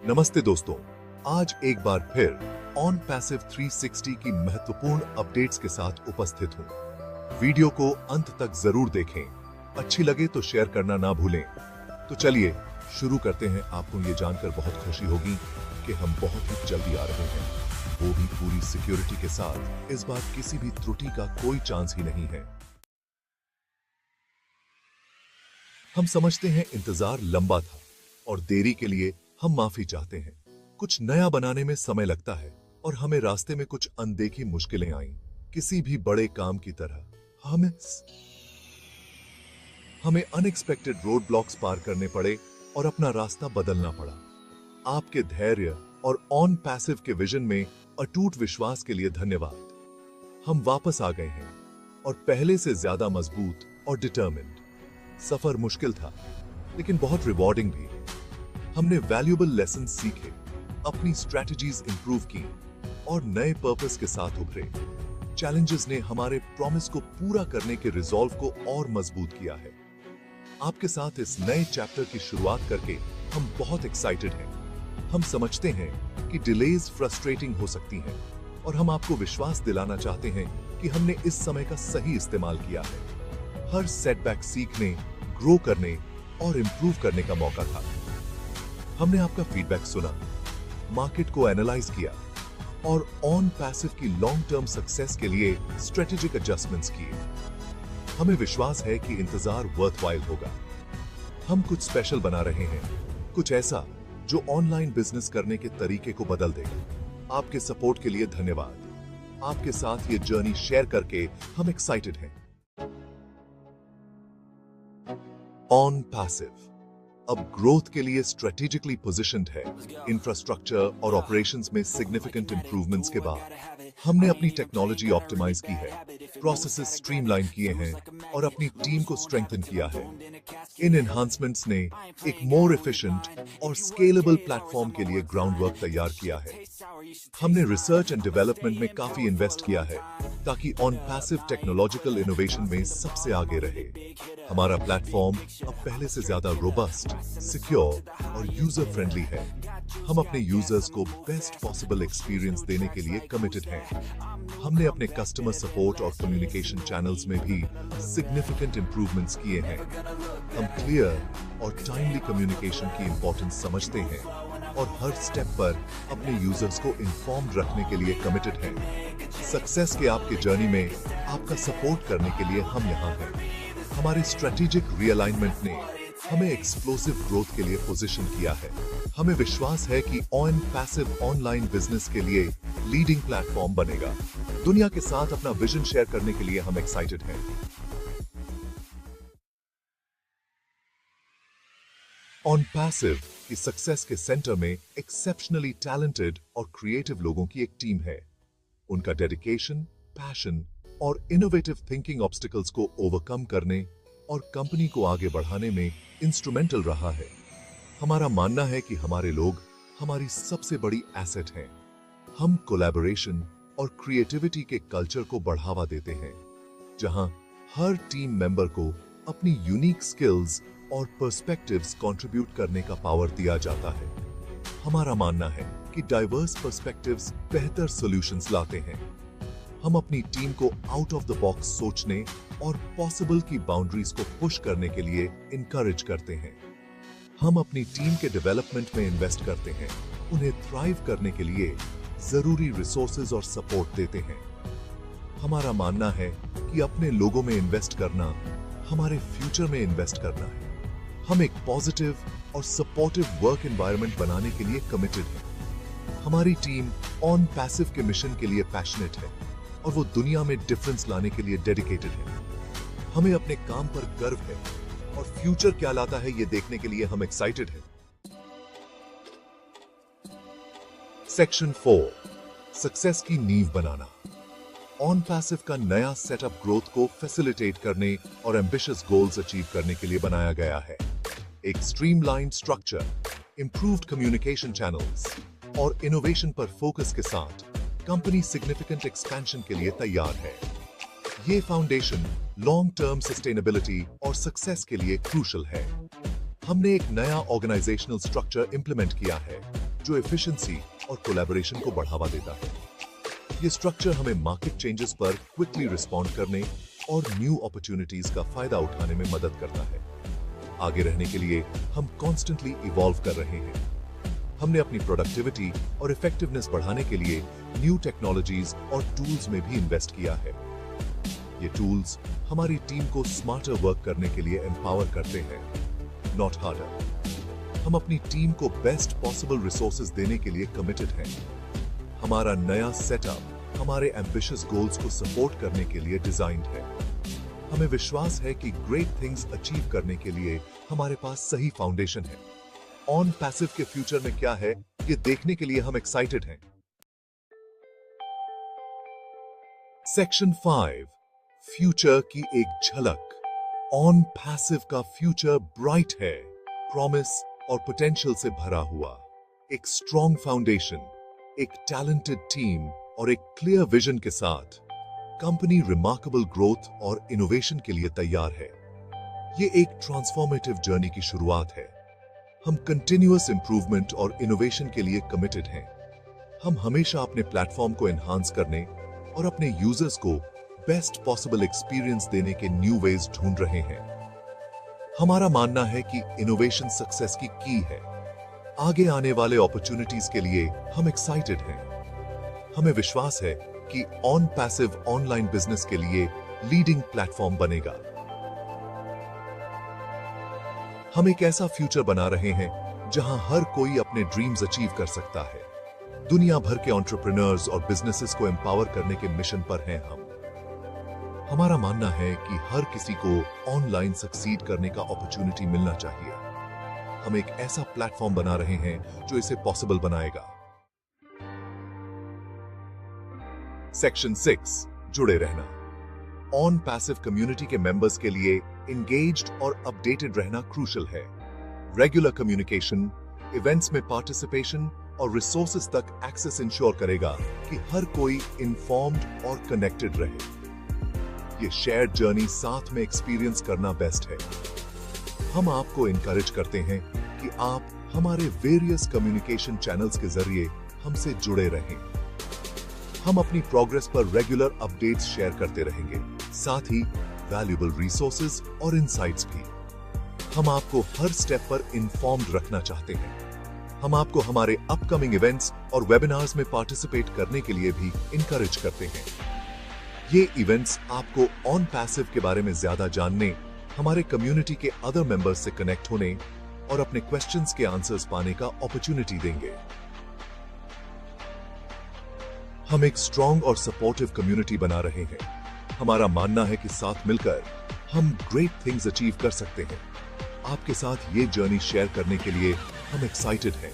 नमस्ते दोस्तों, आज एक बार फिर ऑन पैसिव 360 की महत्वपूर्ण अपडेट्स के साथ उपस्थित हूं। वीडियो को अंत तक जरूर देखें, अच्छी लगे तो शेयर करना ना भूलें। तो चलिए शुरू करते हैं। आपको ये जानकर बहुत खुशी होगी कि हम बहुत ही जल्दी आ रहे हैं, वो भी पूरी सिक्योरिटी के साथ। इस बार किसी भी त्रुटि का कोई चांस ही नहीं है। हम समझते हैं इंतजार लंबा था और देरी के लिए हम माफी चाहते हैं। कुछ नया बनाने में समय लगता है और हमें रास्ते में कुछ अनदेखी मुश्किलें आईं। किसी भी बड़े काम की तरह हमें अनएक्सपेक्टेड रोड ब्लॉक्स पार करने पड़े और अपना रास्ता बदलना पड़ा। आपके धैर्य और ऑन पैसिव के विजन में अटूट विश्वास के लिए धन्यवाद। हम वापस आ गए हैं और पहले से ज्यादा मजबूत और डिटर्मिन्ड। सफर मुश्किल था लेकिन बहुत रिवॉर्डिंग भी। हमने वैल्यूएबल लेसन सीखे, अपनी स्ट्रेटजीज इंप्रूव की और नए पर्पस के साथ उभरे। चैलेंजेस ने हमारे प्रॉमिस को पूरा करने के रिजॉल्व को और मजबूत किया है। आपके साथ इस नए चैप्टर की शुरुआत करके हम बहुत एक्साइटेड हैं। हम समझते हैं कि डिलेज फ्रस्ट्रेटिंग हो सकती हैं और हम आपको विश्वास दिलाना चाहते हैं कि हमने इस समय का सही इस्तेमाल किया है। हर सेटबैक सीखने, ग्रो करने और इंप्रूव करने का मौका था। हमने आपका फीडबैक सुना, मार्केट को एनालाइज किया और ऑन पैसिव की लॉन्ग टर्म सक्सेस के लिए स्ट्रेटेजिक एडजस्टमेंट्स किए। हमें विश्वास है कि इंतजार वर्थवाइल होगा। हम कुछ स्पेशल बना रहे हैं, कुछ ऐसा जो ऑनलाइन बिजनेस करने के तरीके को बदल देगा। आपके सपोर्ट के लिए धन्यवाद। आपके साथ ये जर्नी शेयर करके हम एक्साइटेड हैं। ऑन पैसिव अब ग्रोथ के लिए स्ट्रेटेजिकली पोजिशन्ड है। इंफ्रास्ट्रक्चर और ऑपरेशंस में सिग्निफिकेंट इंप्रूवमेंट्स के बाद हमने अपनी टेक्नोलॉजी ऑप्टिमाइज की है, प्रोसेसेस स्ट्रीमलाइन किए हैं और अपनी टीम को स्ट्रेंथन किया है। इन एनहांसमेंट्स ने एक मोर एफिशिएंट और स्केलेबल प्लेटफॉर्म के लिए ग्राउंड वर्क तैयार किया है। हमने रिसर्च एंड डेवलपमेंट में काफी इन्वेस्ट किया है ताकि ऑन पैसिव टेक्नोलॉजिकल इनोवेशन में सबसे आगे रहे। हमारा प्लेटफॉर्म अब पहले से ज्यादा रोबस्ट, सिक्योर और यूजर फ्रेंडली है। हम अपने यूजर्स को बेस्ट पॉसिबल एक्सपीरियंस देने के लिए कमिटेड हैं। हमने अपने कस्टमर सपोर्ट और कम्युनिकेशन चैनल्स में भी सिग्निफिकेंट इंप्रूवमेंट्स किए हैं। हम क्लियर और टाइमली कम्युनिकेशन की इंपॉर्टेंस समझते हैं और हर स्टेप पर अपने यूजर्स को इन्फॉर्म्ड रखने के लिए कमिटेड हैं। सक्सेस के आपके जर्नी में आपका सपोर्ट करने के लिए हम यहाँ हैं। हमारे स्ट्रेटेजिक रियलाइनमेंट ने हमें एक्सप्लोसिव ग्रोथ के लिए पोजीशन किया है। हमें विश्वास है कि ऑन पैसिव ऑनलाइन बिजनेस के लिए लीडिंग प्लेटफॉर्म बनेगा। दुनिया के साथ अपना विजन शेयर करने के लिए हम एक्साइटेड हैं। ऑन पैसिव की सक्सेस के सेंटर में एक्सेप्शनली टैलेंटेड और क्रिएटिव लोगों की एक टीम है। उनका डेडिकेशन, पैशन और इनोवेटिव थिंकिंग ऑब्स्टिकल्स को ओवरकम करने और कंपनी को आगे बढ़ाने में इंस्ट्रूमेंटल रहा है। हमारा मानना है कि हमारे लोग हमारी सबसे बड़ी एसेट हैं। हम कोलैबोरेशन और क्रिएटिविटी के कल्चर को बढ़ावा देते हैं, जहां हर टीम मेंबर को अपनी यूनिक स्किल्स और पर्सपेक्टिव्स कंट्रीब्यूट करने का पावर दिया जाता है। हमारा मानना है कि डाइवर्स पर्सपेक्टिव्स बेहतर सॉल्यूशंस लाते हैं। हम अपनी टीम को आउट ऑफ द बॉक्स सोचने और पॉसिबल की बाउंड्रीज को पुश करने के लिए इनकरेज करते हैं। हम अपनी टीम के डेवलपमेंट में इन्वेस्ट करते हैं, उन्हें थ्राइव करने के लिए जरूरी रिसोर्सेज और सपोर्ट देते हैं। हमारा मानना है कि अपने लोगों में इन्वेस्ट करना हमारे फ्यूचर में इन्वेस्ट करना है। हम एक पॉजिटिव और सपोर्टिव वर्क एनवायरनमेंट बनाने के लिए कमिटेड हैं। हमारी टीम ऑन पैसिव के मिशन के लिए पैशनेट है और वो दुनिया में डिफरेंस लाने के लिए डेडिकेटेड है। हमें अपने काम पर गर्व है और फ्यूचर क्या लाता है ये देखने के लिए हम एक्साइटेड हैं। सेक्शन 4, सक्सेस की नींव बनाना। ऑन पैसिव का नया सेटअप ग्रोथ को फैसिलिटेट करने और एम्बिशियस गोल्स अचीव करने के लिए बनाया गया है। एक streamlined structure, improved communication channels और इनोवेशन पर फोकस के साथ कंपनी सिग्निफिकेंट एक्सपेंशन के लिए तैयार है। ये फाउंडेशन लॉन्ग टर्म सस्टेनेबिलिटी और सक्सेस के लिए क्रूशल है। हमने एक नया ऑर्गेनाइजेशनल स्ट्रक्चर इंप्लीमेंट किया है जो एफिशिएंसी और कोलैबोरेशन को बढ़ावा देता है। ये स्ट्रक्चर हमें मार्केट चेंजेस पर क्विकली रिस्पॉन्ड करने और न्यू अपॉर्चुनिटीज का फायदा उठाने में मदद करता है। आगे रहने के लिए हम कॉन्स्टेंटली इवॉल्व कर रहे हैं। हमने अपनी प्रोडक्टिविटी और इफेक्टिवनेस बढ़ाने के लिए न्यू टेक्नोलॉजीज और टूल्स में भी इन्वेस्ट किया है। ये टूल्स हमारी टीम को स्मार्टर वर्क करने के लिए एम्पावर करते हैं, नॉट हार्डर। हम अपनी टीम को बेस्ट पॉसिबल रिसोर्सेज देने के लिए कमिटेड हैं। हमारा नया सेटअप हमारे एम्बिशियस गोल्स को सपोर्ट करने के लिए डिजाइन्ड है। हमें विश्वास है कि ग्रेट थिंग्स अचीव करने के लिए हमारे पास सही फाउंडेशन है। ऑन पैसिव के फ्यूचर में क्या है, ये देखने के लिए हम एक्साइटेड हैं। सेक्शन 5, फ्यूचर की एक झलक। ऑन पैसिव का फ्यूचर ब्राइट है, प्रॉमिस और पोटेंशियल से भरा हुआ। एक स्ट्रॉन्ग फाउंडेशन, एक टैलेंटेड टीम और एक क्लियर विजन के साथ कंपनी रिमार्केबल ग्रोथ और इनोवेशन के लिए तैयार है। ये एक ट्रांसफॉर्मेटिव जर्नी की शुरुआत है। हम कंटिन्यूअस इंप्रूवमेंट और इनोवेशन के लिए कमिटेड हैं। हम हमेशा अपने प्लेटफॉर्म को एनहांस करने और अपने यूजर्स को बेस्ट पॉसिबल एक्सपीरियंस देने के न्यू वेज ढूंढ रहे हैं। हमारा मानना है कि इनोवेशन सक्सेस की है। आगे आने वाले अपॉर्चुनिटीज के लिए हम एक्साइटेड हैं। हमें विश्वास है कि ऑन पैसिव ऑनलाइन बिजनेस के लिए लीडिंग प्लेटफॉर्म बनेगा। हम एक ऐसा फ्यूचर बना रहे हैं जहां हर कोई अपने ड्रीम्स अचीव कर सकता है। दुनिया भर के एंटरप्रेन्योर्स और बिजनेसेस को एम्पावर करने के मिशन पर हैं हम। हमारा मानना है कि हर किसी को ऑनलाइन सक्सीड करने का अपॉर्चुनिटी मिलना चाहिए। हम एक ऐसा प्लेटफॉर्म बना रहे हैं जो इसे पॉसिबल बनाएगा। सेक्शन 6, जुड़े रहना। ऑन पैसिव कम्युनिटी के मेंबर्स के लिए इंगेज्ड और अपडेटेड रहना क्रूशल है। रेगुलर कम्युनिकेशन, इवेंट्स में पार्टिसिपेशन और रिसोर्सेज तक एक्सेस इंश्योर करेगा कि हर कोई इन्फॉर्म्ड और कनेक्टेड रहे। ये शेयर्ड जर्नी साथ में एक्सपीरियंस करना बेस्ट है। हम आपको इनकरेज करते हैं कि आप हमारे वेरियस कम्युनिकेशन चैनल्स के जरिए हमसे जुड़े रहें। हम अपनी प्रोग्रेस पर रेगुलर अपडेट्स शेयर करते रहेंगे, साथ ही वैल्यूएबल रिसोर्सेज और इनसाइट्स भी। हम आपको हर स्टेप पर इन्फॉर्म्ड रखना चाहते हैं। हम आपको हमारे अपकमिंग इवेंट्स और वेबिनार्स में पार्टिसिपेट करने के लिए भी इनकरेज करते हैं। ये इवेंट्स आपको ऑन पैसिव के बारे में ज्यादा जानने, हमारे कम्युनिटी के अदर मेंबर्स से कनेक्ट होने और अपने क्वेश्चंस के आंसर्स पाने का अपॉर्चुनिटी देंगे। हम एक स्ट्रॉन्ग और सपोर्टिव कम्युनिटी बना रहे हैं। हमारा मानना है कि साथ मिलकर हम ग्रेट थिंग्स अचीव कर सकते हैं। आपके साथ ये जर्नी शेयर करने के लिए हम एक्साइटेड हैं।